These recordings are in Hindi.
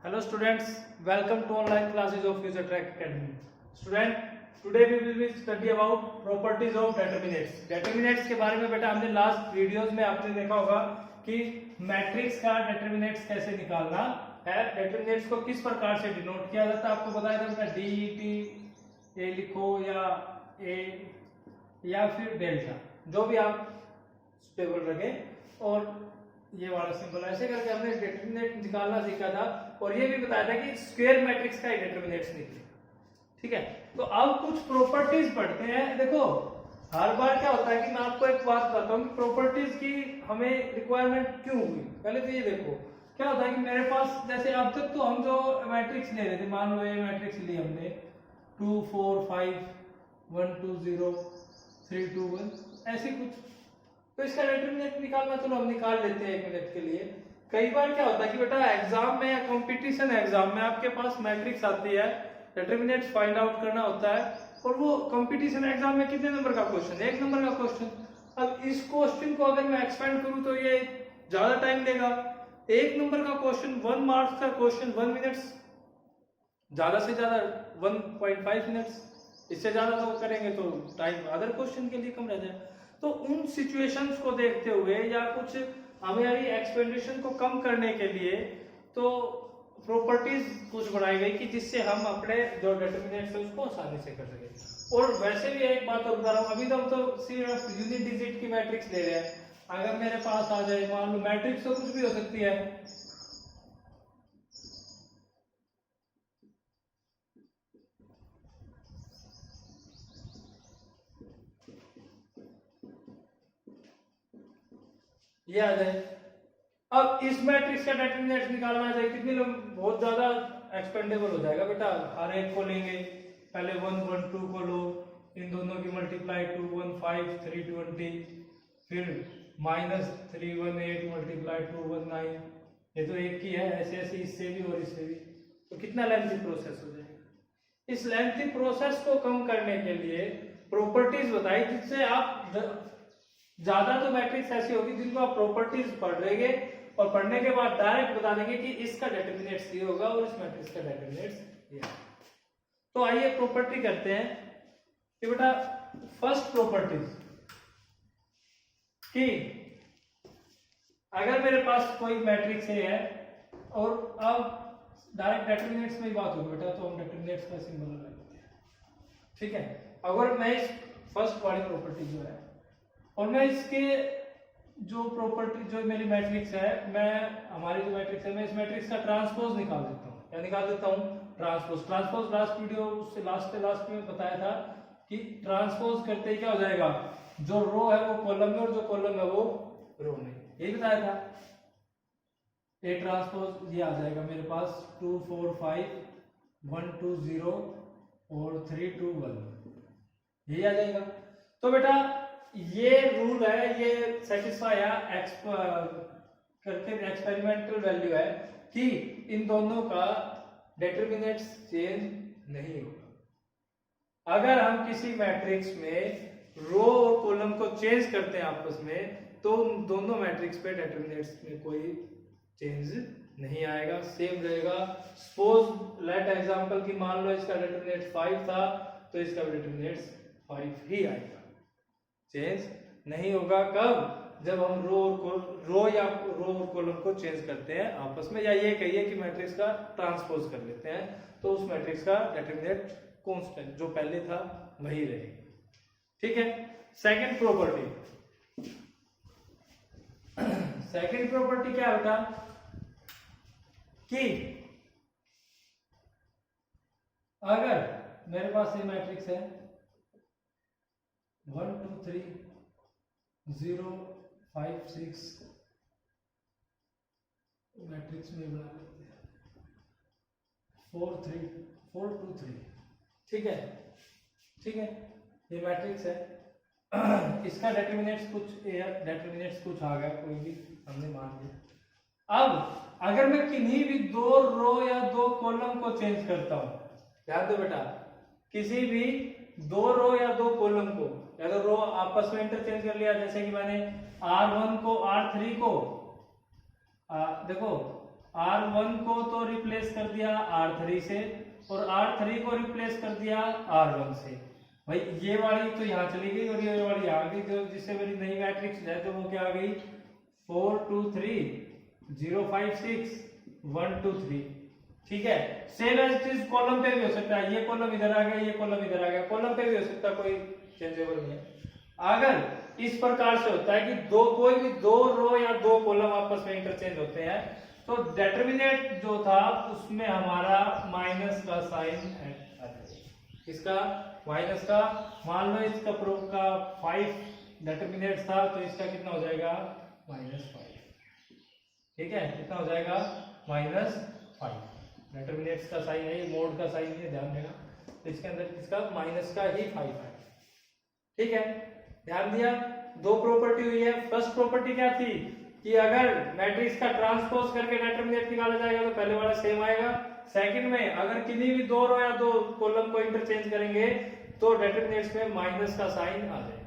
Hello students, welcome to online classes of Future Track Academy. Student, today we will be study about properties of determinants. Determinants के बारे में बेटा हमने लास्ट वीडियोस में आपने देखा होगा कि मैट्रिक्स का determinants कैसे निकालना है, determinants को किस प्रकार से डिनोट किया जाता है आपको बताया था बेटा DET ए लिखो या ए या फिर डेल्टा जो भी आप स्टेबल रखें और ये वाला सिंबल ऐसे करके हमने डिटरमिनेंट निकालना सीखा था और ये भी बताया था कि स्क्वायर मैट्रिक्स का डिटरमिनेंट्स निकले। ठीक है, तो अब कुछ प्रॉपर्टीज पढ़ते हैं। देखो हर बार क्या होता है कि मैं आपको एक बात बताता हूँ कि प्रॉपर्टीज की हमें रिक्वायरमेंट क्यों हुई। पहले तो ये देखो क्या होता है कि मेरे पास जैसे अब तक तो हम जो मैट्रिक्स ले रहे थे, मान लो ये मैट्रिक्स ली हमने 2 4 5 1 2 0 3 2 1 ऐसे कुछ, तो इसका डिटरमिनेंट निकालना चलो हम निकाल लेते हैं 1 मिनट के लिए। कई बार क्या होता है कि बेटा एग्जाम में या कंपटीशन एग्जाम में आपके पास मैट्रिक्स आती है, डिटरमिनेंट फाइंड आउट करना होता है और वो कंपटीशन एग्जाम में कितने नंबर का क्वेश्चन, 1 नंबर का क्वेश्चन। अब इस क्वेश्चन को अगर मैं एक्सपेंड करूं तो ये ज्यादा टाइम लेगा। 1 नंबर का क्वेश्चन 1 मार्क्स का क्वेश्चन 1 मिनट्स, ज्यादा से ज्यादा 1.5 मिनट्स, इससे ज्यादा तो करेंगे तो टाइम अदर क्वेश्चन के लिए कम रह जाए। तो उन सिचुएशंस को देखते हुए या कुछ हमारी एक्सपेंडिशन को कम करने के लिए तो प्रॉपर्टीज कुछ बनाई गई कि जिससे हम अपने जो डिटरमिनेंट्स है उसको आसानी से कर सके। और वैसे भी एक बात और बता रहा हूँ, अभी तो हम तो सिर्फ यूनिट डिजिट की मैट्रिक्स ले रहे हैं। अगर मेरे पास आ जाए मान लो मैट्रिक्स तो कुछ भी हो सकती है, ये आ जाए। अब इस मैट्रिक्स का डिटरमिनेंट निकालना चाहिए कितनी बहुत ज्यादा एक्सपेंडेबल हो जाएगा बेटा। हर एक को लेंगे, पहले 1 1 2 को लो, इन दोनों की मल्टीप्लाई 2 1 5 3 20, फिर -3 1 8 मल्टीप्लाई 2 1 9, ये तो एक ही है, ऐसे ऐसे इससे भी और इससे भी, तो कितना लेंथी प्रोसेस हो जाएगा। इस लेंथी प्रोसेस को कम करने के लिए प्रॉपर्टीज बताई जिससे आप ज्यादा तो मैट्रिक्स ऐसी होगी जिनको आप प्रॉपर्टीज पढ़ लेंगे और पढ़ने के बाद डायरेक्ट बता देंगे कि इसका डिटरमिनेंट्स ये होगा और इस मैट्रिक्स का डिटरमिनेंट्स ये। तो आइए प्रॉपर्टी करते हैं कि बेटा फर्स्ट प्रॉपर्टीज कि अगर मेरे पास कोई मैट्रिक्स है और अब डायरेक्ट डिटरमिनेंट्स में ही बात होगी बेटा, तो हम डिटरमिनेंट्स का सिंबल लगा देते हैं। ठीक है, अगर मैं इस फर्स्ट वाली प्रॉपर्टी जो है और मैं इसके जो प्रॉपर्टी जो मेरी मैट्रिक्स है, मैं हमारी जो मैट्रिक्स है मैं इस मैट्रिक्स का ट्रांसपोज निकाल देता हूँ। क्या निकाल देता हूँ? ट्रांसपोज। ट्रांसपोज लास्ट वीडियो से लास्ट में बताया था कि ट्रांसपोज करते ही क्या हो जाएगा, जो रो है वो कॉलम में और जो कॉलम है वो रो में, यही बताया था। ए ट्रांसपोज ये आ जाएगा मेरे पास 2 4 5 1 2 0 और 3 2 1, यही आ जाएगा। तो बेटा ये रूल है, ये सेटिस्फाई है करके एक्सपेरिमेंटल वैल्यू है कि इन दोनों का डिटरमिनेंट्स चेंज नहीं होगा। अगर हम किसी मैट्रिक्स में रो और कॉलम को चेंज करते हैं आपस में तो दोनों मैट्रिक्स पे डिटरमिनेंट्स में कोई चेंज नहीं आएगा, सेम रहेगा। सपोज लेट एग्जांपल की मान लो इसका डिटरमिनेंट 5 था तो इसका डिटरमिनेंट्स 5 ही आएगा, चेंज नहीं होगा। कब? जब हम रो और कॉलम को चेंज करते हैं आपस में, या ये कहिए कि मैट्रिक्स का ट्रांसपोज कर लेते हैं, तो उस मैट्रिक्स का डिटरमिनेंट कांस्टेंट जो पहले था वही रहेगा। ठीक है, सेकंड प्रॉपर्टी। सेकंड प्रॉपर्टी क्या होता कि अगर मेरे पास ये मैट्रिक्स है 1 2 3 0 5 6, मैट्रिक्स में बना लेते हैं 4 3 4 2 3। ठीक है, ठीक है, ये मैट्रिक्स है। इसका डिटरमिनेंट्स कुछ आ गया, कोई भी हमने मान लिया। अब अगर मैं किन्हीं भी 2 रो या 2 कॉलम को चेंज करता हूं, ध्यान दो बेटा, किसी भी 2 रो या 2 कॉलम को, या तो रो आपस में इंटरचेंज कर लिया, जैसे कि मैंने R1 को R3 को देखो R1 को तो रिप्लेस कर दिया R3 से और R3 को रिप्लेस कर दिया R1 से। भाई ये वाली तो यहाँ चली गई और ये वाली आ गई, जो जिससे मेरी नई मैट्रिक्स है तो वो क्या आ गई 4 2 3 0 5 6 1 2 3। ठीक है, same as it is column पे भी हो सकता है, ये कॉलम इधर आ गया, ये कॉलम इधर आ गया, कॉलम पे भी हो सकता है, कोई चेंजेबल नहीं है। अगर इस प्रकार से होता है कि कोई भी दो रो या दो कॉलम आपस में इंटरचेंज होते हैं तो डिटरमिनेंट जो था उसमें हमारा माइनस का साइन है। इसका माइनस का, मान लो इसका प्रूफ का 5 डिटरमिनेंट था तो इसका कितना हो जाएगा -5। ठीक है, कितना हो जाएगा -5। डिटरमिनेंट्स का साइन है, ये मोड का साइन है, ध्यान देना। तो इसके अंदर इसका माइनस का ही 5 है। ठीक है, ध्यान दिया। दो प्रॉपर्टी हुई है। फर्स्ट प्रॉपर्टी क्या थी कि अगर मैट्रिक्स का ट्रांसपोज करके डिटरमिनेंट निकाला जाएगा तो पहले वाला सेम आएगा। सेकंड में अगर किन्हीं भी दो रो या दो कॉलम को इंटरचेंज करेंगे तो डिटरमिनेंट्स में माइनस का साइन आ जाएगा।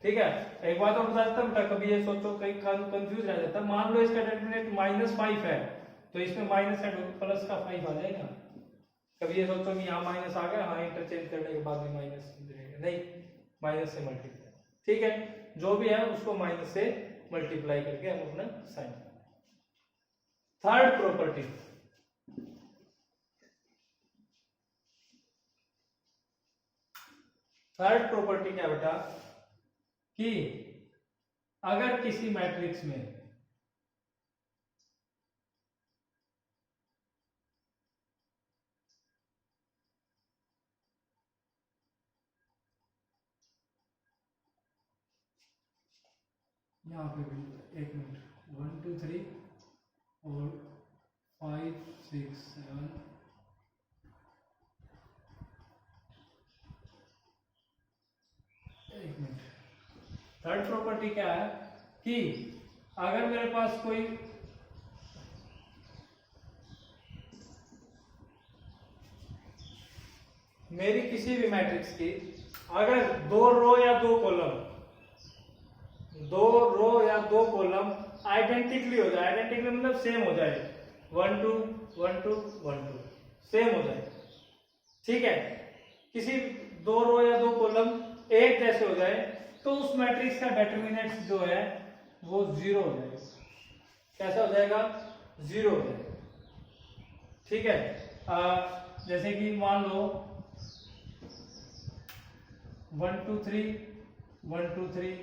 ठीक है, एक बात और बता देता हूं बेटा, कभी ये सोचो कहीं कंफ्यूज रह जाता है। मान लो इसका डिटरमिनेंट -5 है तो इसमें माइनस है प्लस का 5 आ जाएगा। कभी ये सोचो कि यहाँ माइनस आ गया, हाँ इंटरचेंज करने के बाद भी माइनस नहीं, माइनस से मल्टीप्लाई। ठीक है, जो भी है उसको माइनस से मल्टीप्लाई करके हम अपना sign. Third property, third property क्या बेटा कि अगर किसी मैट्रिक्स में यहाँ पे भी 1 मिनट 1 2 3 और 5 6 7 1 मिनट। थर्ड प्रॉपर्टी क्या है कि अगर मेरे पास कोई मेरी किसी भी मैट्रिक्स की अगर दो रो या दो कॉलम आइडेंटिकली हो जाए, आइडेंटिकली मतलब सेम हो जाए, 1 2 1 2 1 2 सेम हो जाए। ठीक है, किसी दो रो या दो कॉलम एक जैसे हो जाए तो उस मैट्रिक्स का डिटरमिनेंट जो है वो 0 हो जाएगा। कैसा हो जाएगा? 0 हो जाएगा। ठीक है, जैसे कि मान लो 1 2 3 1 2 3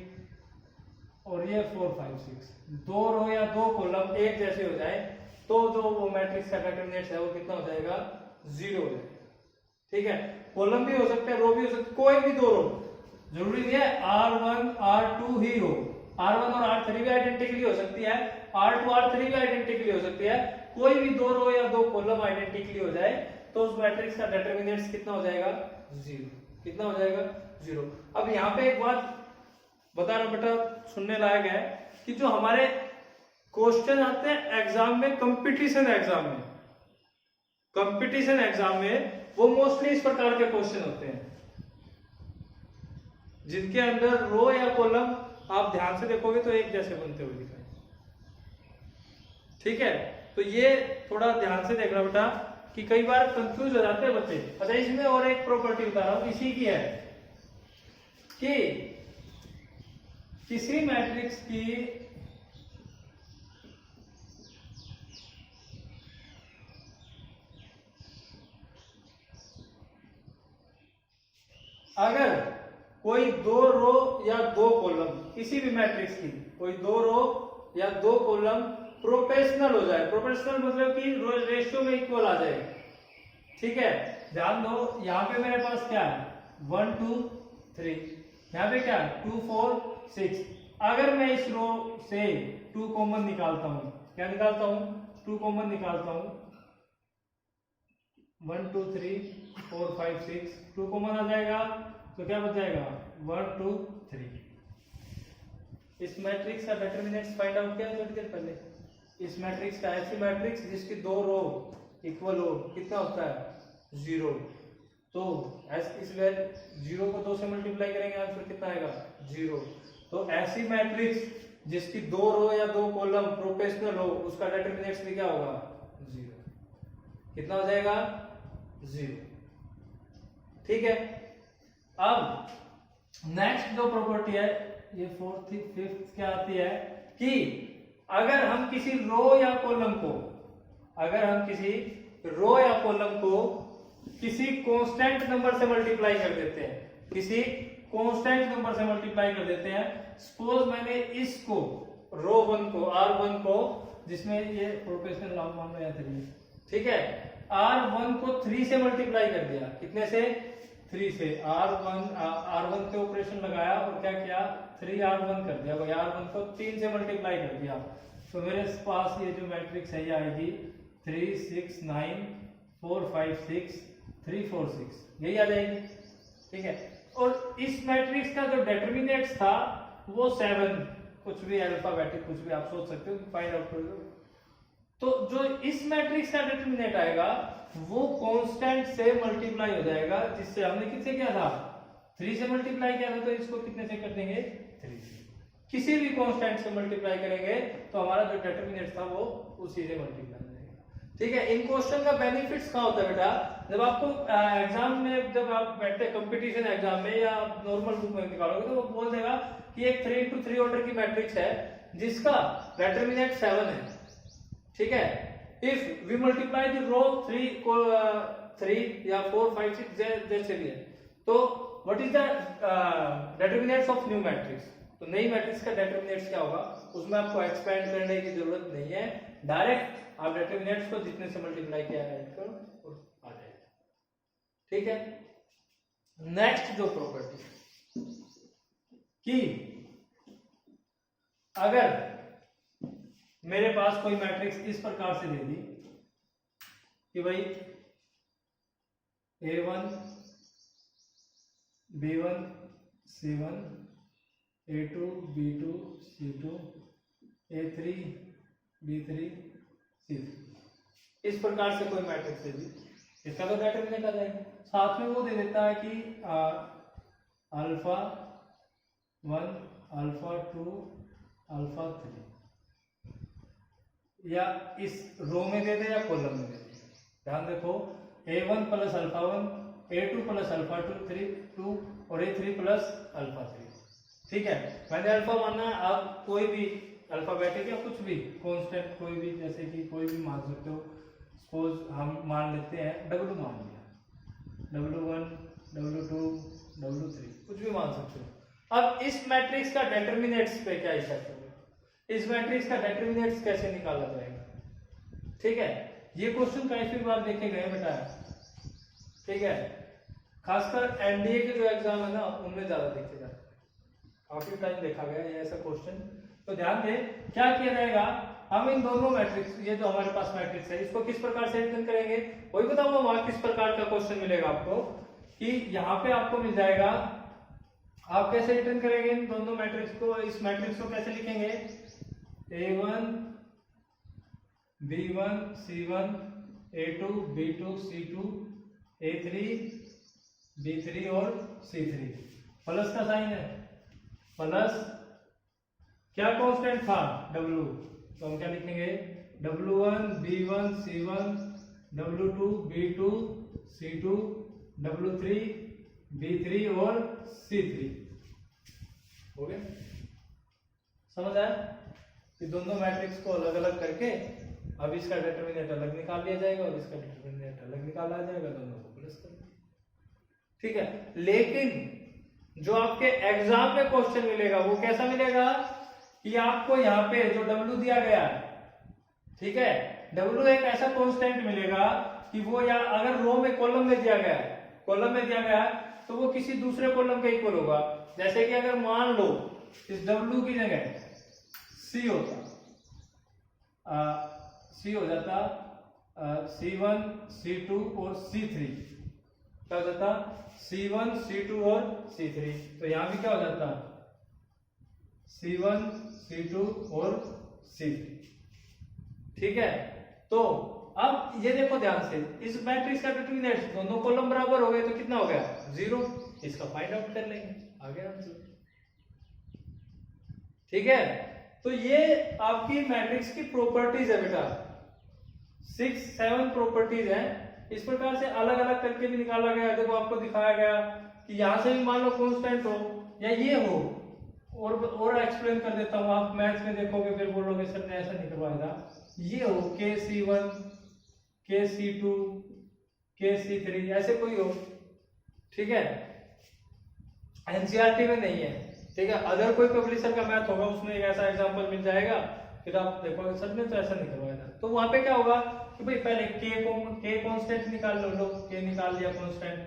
और ये 4 5 6 दो रो या दो कॉलम एक जैसे हो जाए तो जो वो मैट्रिक्स का डिटरमिनेंट है वो कितना हो जाएगा? 0 हो जाएगा। ठीक है, कॉलम भी हो सकते हैं, रो भी हो सकते, कोई भी दो रो, जरूरी नहीं है R1 R2 ही हो, R1 और R3 भी आइडेंटिकली हो सकती है, R2 R3 भी आइडेंटिकली हो सकती है। कोई भी दो रो या दो कॉलम आइडेंटिकली हो जाए तो उस मैट्रिक्स का डिटरमिनेंट कितना हो जाएगा? 0। कितना हो जाएगा? 0। अब यहाँ पे एक बात बता रहा बेटा, सुनने लायक है कि जो हमारे क्वेश्चन आते हैं एग्जाम में, कंपटीशन एग्जाम में वो मोस्टली इस प्रकार के क्वेश्चन होते हैं जिनके अंदर रो या कॉलम आप ध्यान से देखोगे तो एक जैसे बनते हुए दिखाई। ठीक है, तो ये थोड़ा ध्यान से देखना बेटा कि कई बार कंफ्यूज हो जाते हैं बच्चे। अच्छा, इसमें और एक प्रॉपर्टी बता रहा हूं, इसी की है कि किसी मैट्रिक्स की अगर कोई दो रो या दो कॉलम, किसी भी मैट्रिक्स की कोई दो रो या दो कॉलम प्रोपोर्शनल हो जाए, प्रोपोर्शनल मतलब कि रेशियो में इक्वल आ जाए। ठीक है, ध्यान दो, यहाँ पे मेरे पास क्या है 1 2 3, यहाँ पे क्या है 2 4 6। अगर मैं इस रो से 2 कॉमन निकालता हूं, क्या निकालता हूं? 2 कॉमन निकालता हूं, 1 2 3 4 5 6 2 कॉमन आ जाएगा तो क्या बच जाएगा? 1 2 3। इस मैट्रिक्स का डिटरमिनेंट फाइंड आउट किया थोड़ी देर पहले। इस मैट्रिक्स का, ऐसी मैट्रिक्स जिसकी दो रो इक्वल हो, कितना होता है? 0। तो इसलिए 0 को 2 से मल्टीप्लाई करेंगे, आंसर कितना आएगा? 0। तो ऐसी मैट्रिक्स जिसकी दो रो या दो कॉलम प्रोपोर्शनल हो उसका डिटरमिनेंट भी क्या होगा? कितना हो जाएगा 0। ठीक है, अब नेक्स्ट जो प्रॉपर्टी है ये फोर्थ फिफ्थ क्या आती है कि अगर हम किसी रो या कॉलम को किसी कांस्टेंट नंबर से मल्टीप्लाई कर देते हैं, सपोज मैंने इसको रो 1 को R1 को, जिसमें ये प्रोपोर्शनल लॉग मान लो या 3, ठीक है, R1 को 3 से मल्टीप्लाई कर दिया, कितने से 3 से, R1 के ऑपरेशन लगाया और क्या किया 3R1 कर दिया, भाई R1 को 3 से मल्टीप्लाई कर दिया, तो मेरे पास ये जो मैट्रिक्स है ये आएगी 3 6 9 4 5 6 3 4 6, यही आ जाएगी। ठीक है, और इस मैट्रिक्स का जो डिटरमिनेंट्स था वो 7, कुछ भी अल्फाबेटिक कुछ भी आप सोच सकते हो, फाइंड आउट कर दो। तो जो इस मैट्रिक्स का डिटरमिनेंट आएगा वो कांस्टेंट से मल्टीप्लाई हो जाएगा, जिससे हमने किससे किया था 3 से मल्टीप्लाई किया था, तो इसको कितने से कर देंगे 3 से। किसी भी कांस्टेंट से मल्टीप्लाई करेंगे तो हमारा जो डिटरमिनेंट था वो उसी से मल्टीप्लाई हो जाएगा। ठीक है, इन क्वेश्चन का बेनिफिट्स कहाँ होता है बेटा, जब आपको एग्जाम में जब आप बैठते कंपटीशन एग्जाम में या नॉर्मल बुक में निकालोगे तो वो बोल देगा कि एक 3 into 3 ऑर्डर की मैट्रिक्स है जिसका डिटरमिनेंट 7 है। ठीक है, if we multiply the row 3 या 4 5 6 जैसे भी है, तो what is the determinants of new matrix, तो नई मैट्रिक्स का डिटरमिनेंट्स क्या होगा, उसमें आपको एक्सपेंड करने की जरूरत नहीं है, डायरेक्ट आप डिटरमिनेंट्स को जितने से मल्टीप्लाई किया है आ जाएगा। ठीक है, नेक्स्ट जो प्रॉपर्टी कि अगर मेरे पास कोई मैट्रिक्स इस प्रकार से दे दी कि भाई A1 B1 C1 A2 B2 C2 A3 B3 C3, इस प्रकार से कोई मैट्रिक्स दे दी, इसका तो डिटरमिनेंट आ जाएगा। साथ में वो दे देता है कि अल्फा 1 अल्फा 2 अल्फा 3, या इस रो में दे दे या कॉलम में दे दे। ध्यान देखो, A1 plus alpha 1, A2 plus alpha 2 और A3 प्लस अल्फा 3। ठीक है, मैंने अल्फा माना, आप कोई भी अल्फाबेटिक या कुछ भी कांस्टेंट कोई भी, जैसे कि कोई भी मान सकते हो, सपोज हम मान लेते हैं W मान लिया, W1 W2 W3 कुछ भी मान सकते हो। अब इस मैट्रिक्स का डिटरमिनेंट्स पे क्या इफेक्ट होगा, इस मैट्रिक्स का डिटरमिनेंट्स कैसे निकाला जाएगा। ठीक है, ये क्वेश्चन कई बार देखे गए बेटा। ठीक है, खासकर एनडीए के जो एग्जाम है ना उनमें ज्यादा देखे जाते हैं, काफी टाइम देखा गया है ऐसा क्वेश्चन। तो ध्यान दे क्या किया जाएगा, हम इन दोनों मैट्रिक्स, ये जो हमारे पास मैट्रिक्स है इसको किस प्रकार से रिटर्न करेंगे, वही बताऊंगा वहां किस प्रकार का क्वेश्चन मिलेगा आपको, कि यहाँ पे आपको मिल जाएगा, आप कैसे रिटर्न करेंगे इन दोनों मैट्रिक्स को, इस मैट्रिक्स को कैसे लिखेंगे, A1 B1 C1 A2 B2 C2 A3 B3 और C3, प्लस का साइन है, प्लस क्या कांस्टेंट था W, तो हम क्या लिखेंगे W1 B1 C1 W2 B2 C2 W3 B3 और C3। हो गया, समझ आया कि दोनों मैट्रिक्स को अलग अलग करके अब इसका डिटरमिनेंट अलग निकाल लिया जाएगा और इसका डिटरमिनेंट अलग निकाला जाएगा, दोनों को प्लस कर दिया। ठीक है, लेकिन जो आपके एग्जाम में क्वेश्चन मिलेगा वो कैसा मिलेगा कि आपको यहाँ पे जो W दिया गया है, ठीक है, W एक ऐसा कांस्टेंट मिलेगा कि वो, या अगर रो में कॉलम में दिया गया है, कॉलम में दिया गया है तो वो किसी दूसरे कॉलम के इक्वल होगा। जैसे कि अगर मान लो इस W की जगह C होता, C हो जाता C1 C2 और C3, क्या हो जाता C1 C2 और C3, तो यहां भी क्या हो जाता C1 C2 और C3। ठीक है, तो अब ये देखो ध्यान से, इस मैट्रिक्स का डिटरमिनेंट दोनों कॉलम बराबर हो गए तो कितना हो गया 0, इसका फाइंड आउट कर लेंगे, आ गया आंसर। ठीक है, तो ये आपकी मैट्रिक्स की प्रॉपर्टीज है बेटा, 7 प्रॉपर्टीज हैं। इस प्रकार से अलग अलग करके भी निकाला गया। देखो आपको दिखाया गया कि यहाँ से भी मान लो कांस्टेंट हो या ये हो, और एक्सप्लेन कर देता हूँ। आप मैथ्स में देखोगे फिर बोलोगे सर ने ऐसा नहीं करवाया था। ये हो KC1, KC2, KC3 ऐसे कोई हो, ठीक है, एनसीईआरटी में नहीं है, ठीक है। अदर कोई पब्लिशर का मैथ होगा उसमें एक ऐसा एग्जांपल मिल जाएगा, फिर आप देखोगे सर ने तो ऐसा नहीं करवाया था। तो वहां पे क्या होगा कि भाई पहले के कांस्टेंट निकाल लो, के निकाल लिया कांस्टेंट,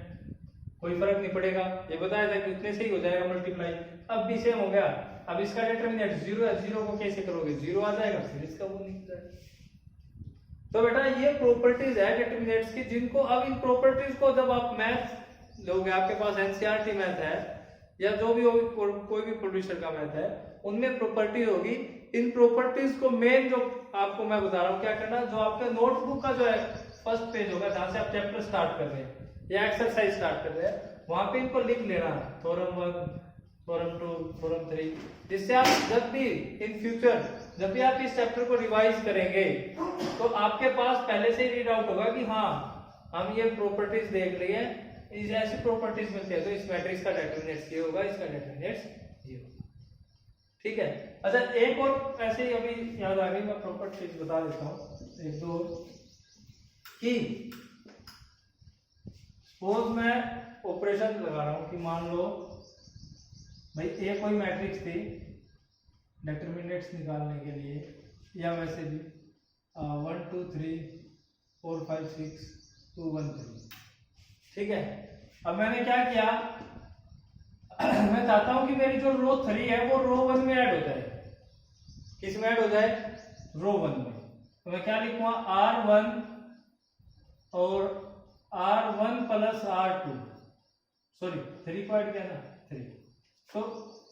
कोई फर्क नहीं पड़ेगा, ये बताया था कि इतने से ही हो जाएगा मल्टीप्लाई। अब भी सेम हो गया। अब इसका डिटरमिनेंट 0 है, 0 को कैसे करोगे, 0 आ जाएगा, फिर इसका वो निकल जाएगा। तो बेटा ये प्रॉपर्टीज है डिटरमिनेंट्स की, जिनको अब इन प्रॉपर्टीज को जब आप मैथ लोगे, आपके पास एनसीईआरटी मैथ है या जो भी होगी, कोई भी प्रोड्यूसर का मैथ है, उनमें प्रॉपर्टी होगी। इन प्रॉपर्टीज को मेन जो आपको मैं बता रहा हूँ क्या करना, जो आपके नोटबुक का जो है फर्स्ट पेज होगा जहां से आप चैप्टर स्टार्ट कर रहे हैं या एक्सरसाइज स्टार्ट कर रहे हैं, वहां पे इनको लिख लेना, थ्योरम 1, थ्योरम 2, थ्योरम 3, जिससे आप जब भी इन फ्यूचर जब भी आप इस चैप्टर को रिवाइज करेंगे तो आपके पास पहले से ही रीड आउट होगा कि हाँ हम ये प्रॉपर्टीज देख रही है, इस ऐसी प्रॉपर्टीज मिलती है, तो इस मैट्रिक्स का डिटरमिनेंट्स ये होगा, इसका डिटरमिनेंट्स ये होगा, ठीक है। अच्छा एक और ऐसे ही अभी याद आ गई, मैं प्रॉपर्टीज बता देता हूँ एक दो कि सपोज मैं ऑपरेशन लगा रहा हूं कि मान लो भाई ए कोई मैट्रिक्स थी डिटरमिनेंट्स निकालने के लिए, या वैसे भी 1 2 3 4 5 6 2 1 3, ठीक है। अब मैंने क्या किया मैं चाहता हूं कि मेरी जो रो 3 है वो रो 1 में ऐड हो जाए। किस में ऐड हो जाए, रो 1 में। तो मैं क्या लिखूंगा, R1 और R1 प्लस R2, सॉरी 3 को ऐड किया ना 3, तो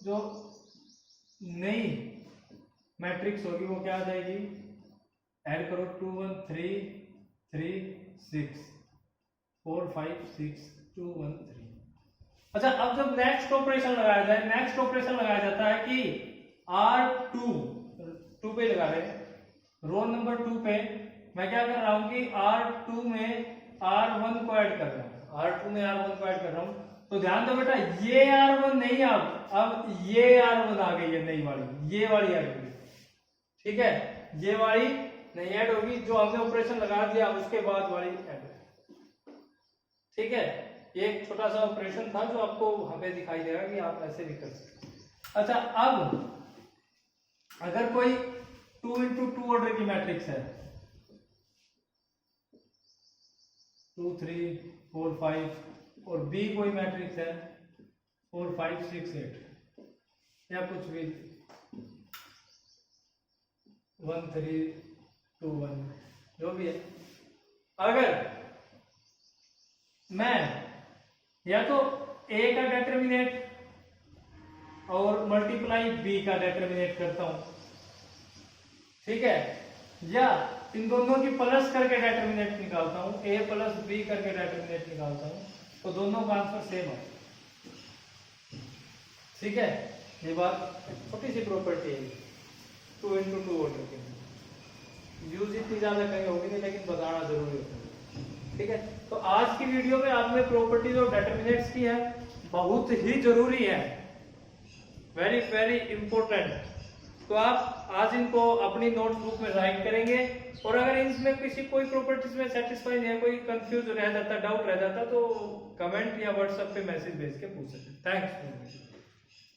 जो नई मैट्रिक्स होगी वो क्या आ जाएगी, ऐड करो 2 1 3 3 6 4 5 6 2 1 3। अच्छा अब जब नेक्स्ट ऑपरेशन लगाया जाए, नेक्स्ट ऑपरेशन लगाया जाता है कि R2 पे लगा रहे हैं, रो नंबर 2 पे मैं क्या कर रहा हूं कि R2 में R1 को ऐड कर रहा हूं, R2 में R1 को ऐड कर रहा हूं। तो ध्यान दो बेटा ये R1 नहीं, अब ये R1 आ गई है नई वाली, ये वाली ऐड होगी, ठीक है, ये वाली नहीं ऐड होगी, जो हमने ऑपरेशन लगा दिया उसके बाद वाली ऐड होगी, ठीक है। ये एक छोटा सा ऑपरेशन था जो आपको हमें दिखाई देगा कि आप ऐसे भी कर सकते हैं। अच्छा अब अगर कोई 2 into 2 ऑर्डर की मैट्रिक्स है, 2 3 4 5, और बी कोई मैट्रिक्स है 4 5 6 8 या कुछ भी 1 3 2 1 जो भी है, अगर मैं या तो ए का डिटरमिनेंट और मल्टीप्लाई बी का डिटरमिनेंट करता हूं, ठीक है, या इन दोनों की प्लस करके डिटरमिनेंट निकालता हूं, ए प्लस बी करके डिटरमिनेंट निकालता हूं, तो दोनों का आंसर सेम है, ठीक है। ये बात छोटी सी प्रॉपर्टी है 2 into 2 ऑर्डर की, यूज इतनी ज्यादा कहीं होगी नहीं, लेकिन बताना जरूरी होता है, ठीक है। तो आज की वीडियो में आपने प्रॉपर्टीज और डिटरमिनेंट्स की है, बहुत ही जरूरी है, वेरी वेरी इंपॉर्टेंट। तो आप आज इनको अपनी नोटबुक में राइट करेंगे, और अगर इसमें किसी कोई प्रॉपर्टीज में सेटिस्फाई नहीं है, कोई कंफ्यूज रह जाता, डाउट रह जाता, तो कमेंट या व्हाट्सएप पे मैसेज भेज के पूछ सकते हैं। थैंक्स।